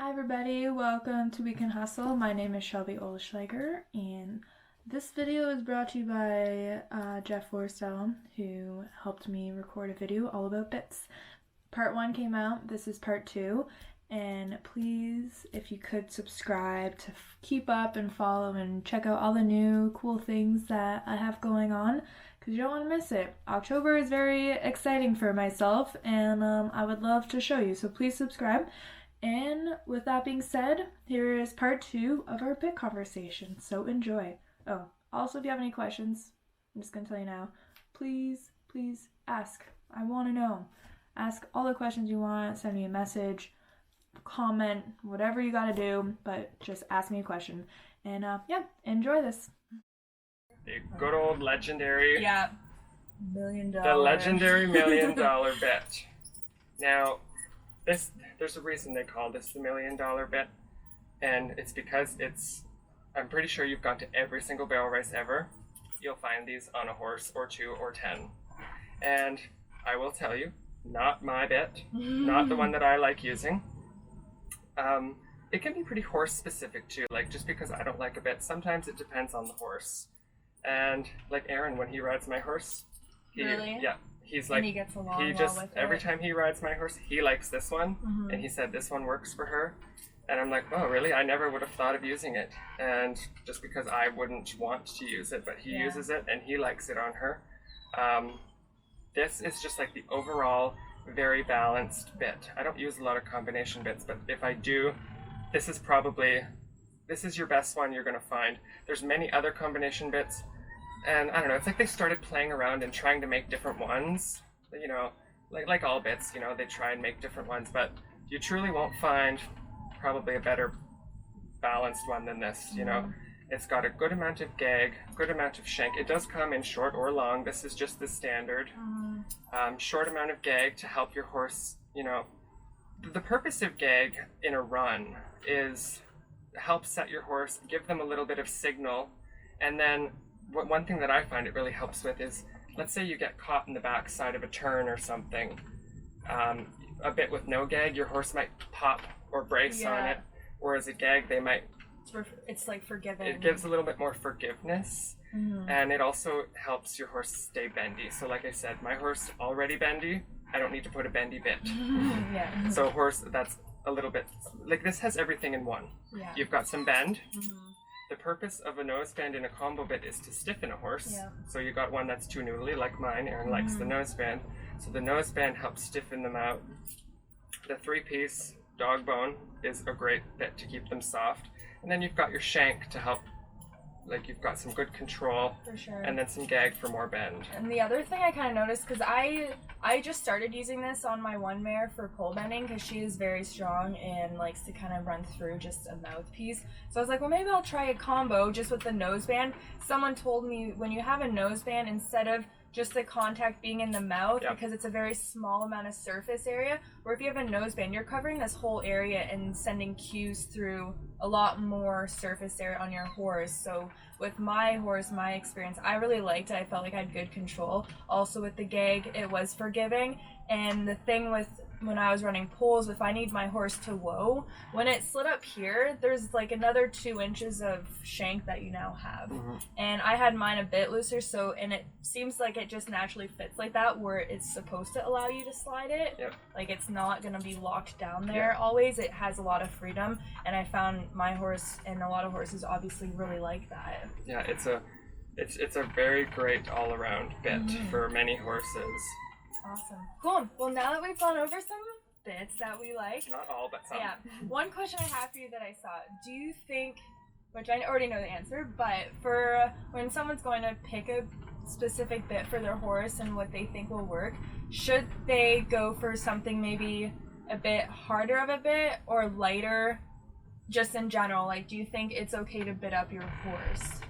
Hi everybody, welcome to We Can Hustle. My name is Shelby Olschlager, and this video is brought to you by Jeff Forsell, who helped me record a video all about bits. Part 1 came out, this is part 2, and please, if you could subscribe to keep up and follow and check out all the new cool things that I have going on, because you don't want to miss it. October is very exciting for myself, and I would love to show you, so please subscribe. And with that being said, here is part 2 of our bit conversation, so enjoy. Oh, also if you have any questions, I'm just going to tell you now, please ask. I want to know. Ask all the questions you want, send me a message, comment, whatever you gotta do, but just ask me a question. And yeah, enjoy this. The good old legendary... Yeah. $1 million. The legendary $1 million bit. Now, there's a reason they call this the $1 million bit, and it's because I'm pretty sure you've gone to every single barrel race ever. You'll find these on a horse or 2 or 10. And I will tell you, not my bit, not the one that I like using. It can be pretty horse specific too, like just because I don't like a bit, sometimes it depends on the horse. And like Aaron, when he rides my horse, Really? Yeah. He's like, and he gets along he well just, with every it. time he rides my horse, he likes this one, and he said this one works for her. And I'm like, oh, really? I never would have thought of using it. And just because I wouldn't want to use it, but he uses it, and he likes it on her. This is just like the overall very balanced bit. I don't use a lot of combination bits, but if I do, this is your best one you're going to find. There's many other combination bits. And I don't know, it's like they started playing around and trying to make different ones, you know, like all bits, you know, they try and make different ones, but you truly won't find probably a better balanced one than this, you know. It's got a good amount of gag, good amount of shank. It does come in short or long. This is just the standard. Short amount of gag to help your horse, you know. The purpose of gag in a run is help set your horse, give them a little bit of signal, and then one thing that I find it really helps with is, let's say you get caught in the backside of a turn or something, a bit with no gag, your horse might pop or brace on it, whereas a gag, they might... It's like forgiving. It gives a little bit more forgiveness, and it also helps your horse stay bendy. So like I said, my horse already bendy, I don't need to put a bendy bit. So a horse that's a little bit... Like this has everything in one. Yeah. You've got some bend. The purpose of a noseband in a combo bit is to stiffen a horse. So you got one that's too noodly, like mine. Aaron likes the noseband. So the noseband helps stiffen them out. The 3-piece dog bone is a great bit to keep them soft. And then you've got your shank to help, like you've got some good control. For sure. And then some gag for more bend. And the other thing I kind of noticed, because I just started using this on my one mare for pole bending, because she is very strong and likes to kind of run through just a mouthpiece. So I was like, well, maybe I'll try a combo just with the noseband. Someone told me when you have a noseband, instead of just the contact being in the mouth, because it's a very small amount of surface area, or if you have a noseband, you're covering this whole area and sending cues through a lot more surface area on your horse. So with my horse, my experience, I really liked it. I felt like I had good control. Also with the gag, it was forgiving. And the thing with when I was running poles, if I need my horse to whoa, when it slid up here, there's like another 2 inches of shank that you now have. And I had mine a bit looser, so, and it seems like it just naturally fits like that, where it's supposed to allow you to slide it. Like it's not gonna be locked down there always. It has a lot of freedom, and I found my horse and a lot of horses obviously really like that. Yeah, it's a very great all-around bit for many horses. Awesome. Cool. Well, now that we've gone over some bits that we like. Not all, but some. Yeah. One question I have for you that I saw. Do you think, which I already know the answer, but for when someone's going to pick a specific bit for their horse and what they think will work, should they go for something maybe a bit harder of a bit or lighter just in general? Like, do you think it's okay to bit up your horse?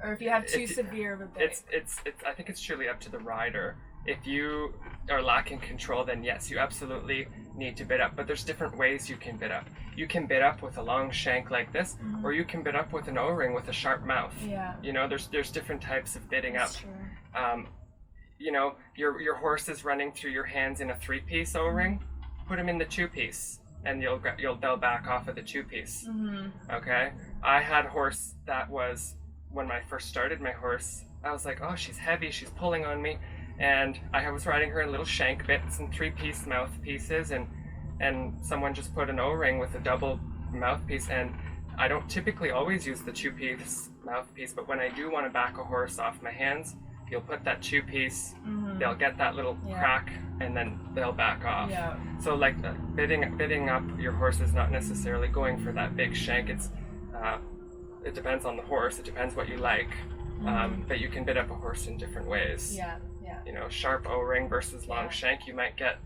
Or if you have too severe of a bit? It's I think it's truly up to the rider. If you are lacking control, then yes, you absolutely need to bit up. But there's different ways you can bit up. You can bit up with a long shank like this, or you can bit up with an O-ring with a sharp mouth. You know, there's different types of bitting up. You know, your horse is running through your hands in a 3-piece O-ring. Put him in the 2-piece. and they'll back off of the 2-piece. Mm-hmm. Okay, I had a horse that was, when I first started my horse, I was like, oh, she's heavy, she's pulling on me, and I was riding her in little shank bits and 3-piece mouthpieces, and someone just put an O-ring with a double mouthpiece, and I don't typically always use the 2-piece mouthpiece, but when I do want to back a horse off my hands, you'll put that 2-piece, they'll get that little crack, and then they'll back off. Yeah. So like bidding up your horse is not necessarily going for that big shank. It depends on the horse. It depends what you like. But you can bid up a horse in different ways. Yeah, yeah. You know, sharp O-ring versus long shank, you might get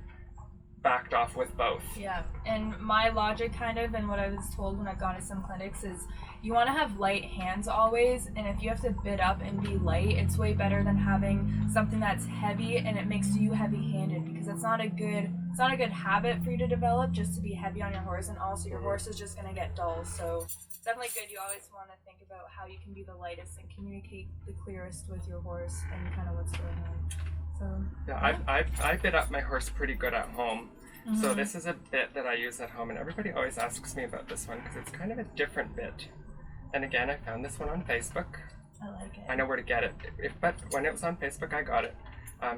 backed off with both. Yeah, and my logic kind of, and what I was told when I've gone to some clinics is you want to have light hands always, and if you have to bid up and be light, it's way better than having something that's heavy and it makes you heavy-handed, because it's not a good habit for you to develop, just to be heavy on your horse, and also your horse is just going to get dull. So it's definitely good. You always want to think about how you can be the lightest and communicate the clearest with your horse and kind of what's going on. So yeah, I bid up my horse pretty good at home. So this is a bit that I use at home, and everybody always asks me about this one because it's kind of a different bit. And again, I found this one on Facebook. I like it. I know where to get it, but when it was on Facebook, I got it.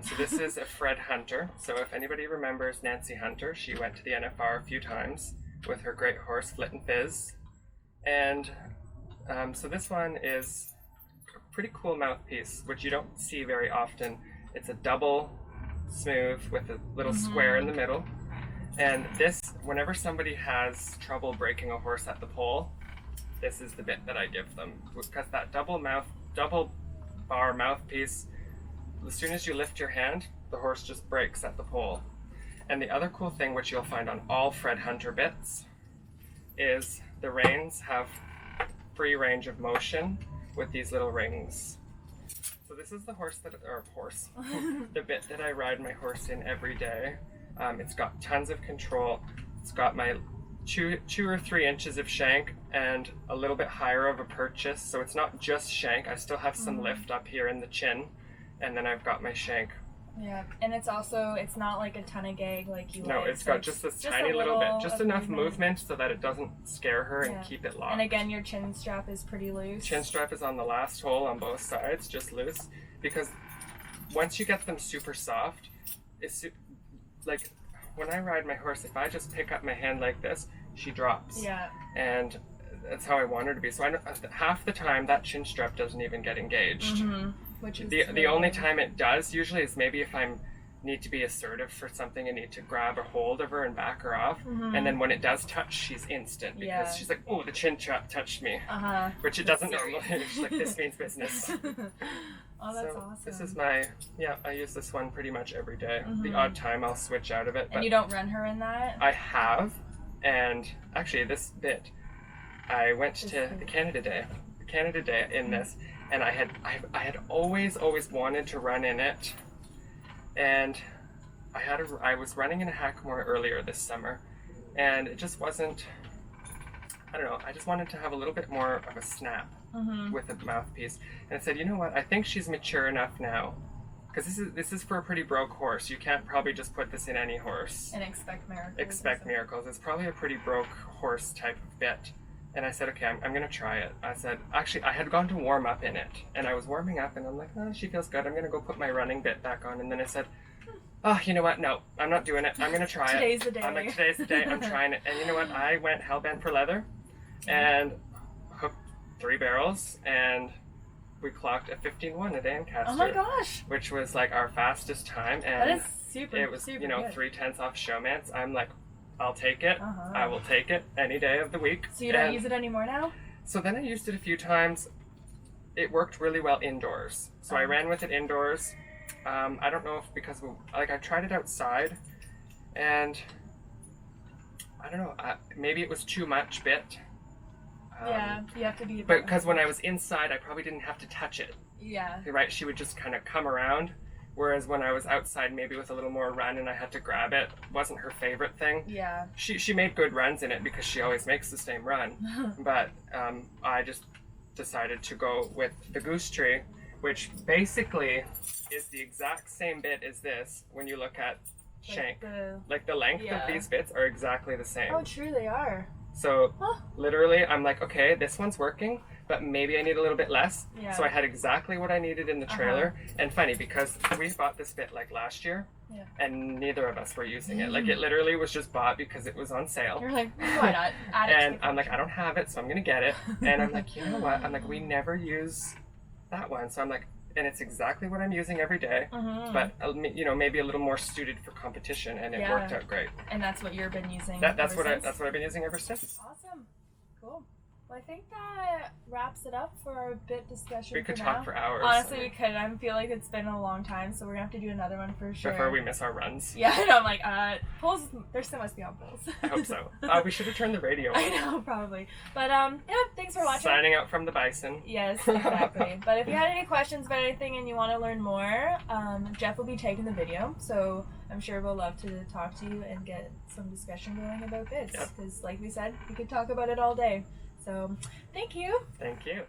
So this is a Fred Hunter. So if anybody remembers Nancy Hunter, she went to the NFR a few times with her great horse, Flit and Fizz. And so this one is a pretty cool mouthpiece, which you don't see very often. It's a double smooth with a little square in the middle. And this, whenever somebody has trouble breaking a horse at the pole, this is the bit that I give them. Because that double bar mouthpiece, as soon as you lift your hand, the horse just breaks at the pole. And the other cool thing, which you'll find on all Fred Hunter bits, is the reins have free range of motion with these little rings. So this is the the bit that I ride my horse in every day. It's got tons of control. It's got my 2 or 3 inches of shank and a little bit higher of a purchase. So it's not just shank. I still have some lift up here in the chin, and then I've got my shank. Yeah, and it's not like a ton of gag like you. No, it's got just this tiny little bit, just enough movement so that it doesn't scare her and keep it locked. And again, your chin strap is pretty loose. Chin strap is on the last hole on both sides, just loose, because once you get them super soft, it's like when I ride my horse, if I just pick up my hand like this, she drops. Yeah. And that's how I want her to be. So I know, half the time that chin strap doesn't even get engaged. Which is the only time it does usually is maybe if I need to be assertive for something and need to grab a hold of her and back her off. And then when it does touch, she's instant because she's like, oh, the chin strap touched me. Which it doesn't normally. She's like, this means business. Oh, that's so awesome. This is I use this one pretty much every day. The odd time I'll switch out of it. And you don't run her in that? I have, and actually this bit, I went to the Canada Day in this, and I had always wanted to run in it, and I was running in a Hackamore earlier this summer, and it just wasn't, I don't know, I just wanted to have a little bit more of a snap with a mouthpiece, and I said, you know what, I think she's mature enough now, because this is for a pretty broke horse. You can't probably just put this in any horse and expect miracles. It's probably a pretty broke horse type of bit. And I said, okay, I'm going to try it. I said, actually, I had gone to warm up in it. And I was warming up, and I'm like, oh, she feels good. I'm going to go put my running bit back on. And then I said, oh, you know what? No, I'm not doing it. I'm going to try Today's the day. I'm like, today's the day. I'm trying it. And you know what? I went hellbent for leather and hooked 3 barrels. And we clocked a 15-1 at Ancaster. Oh my gosh. Which was like our fastest time. And that is super, it was, super you know, good. 3/10 off Showmance. I'm like, I'll take it. I will take it any day of the week. So you don't use it anymore now? So then I used it a few times. It worked really well indoors. So I ran with it indoors. I don't know if because I tried it outside, and I don't know. Maybe it was too much bit. Yeah, you have to be. But because when I was inside, I probably didn't have to touch it. Yeah. Right? She would just kind of come around. Whereas when I was outside, maybe with a little more run and I had to grab it, wasn't her favorite thing. Yeah. She made good runs in it because she always makes the same run. But I just decided to go with the Goose Tree, which basically is the exact same bit as this when you look at shank. The... Like the length Yeah. of these bits are exactly the same. Oh, true, they are. So Huh. literally, I'm like, okay, this one's working, but maybe I need a little bit less. Yeah. So I had exactly what I needed in the trailer. And funny, because we bought this bit like last year, Yeah. and neither of us were using it. Like it literally was just bought because it was on sale. You're like, why not? Add it And to the I'm like, I don't have it, so I'm gonna get it. And I'm like, you know what? I'm like, we never use that one, so I'm like, and it's exactly what I'm using every day, but you know, maybe a little more suited for competition, and it worked out great. And that's what you've been using. That's what since? that's what I've been using ever since. Awesome, cool. Well, I think that wraps it up for our bit discussion. We could for talk now. for hours. Honestly, we could. I feel like it's been a long time, so we're gonna have to do another one for sure. Before we miss our runs. Yeah, I know. I'm like, polls. There still must be on polls. I hope so. We should have turned the radio on. I know, probably. But yeah, thanks for watching. Signing out from the bison. Yes, exactly. But if you had any questions about anything and you want to learn more, Jeff will be taking the video, so I'm sure we'll love to talk to you and get some discussion going about bits. Because, like we said, we could talk about it all day. So, thank you. Thank you.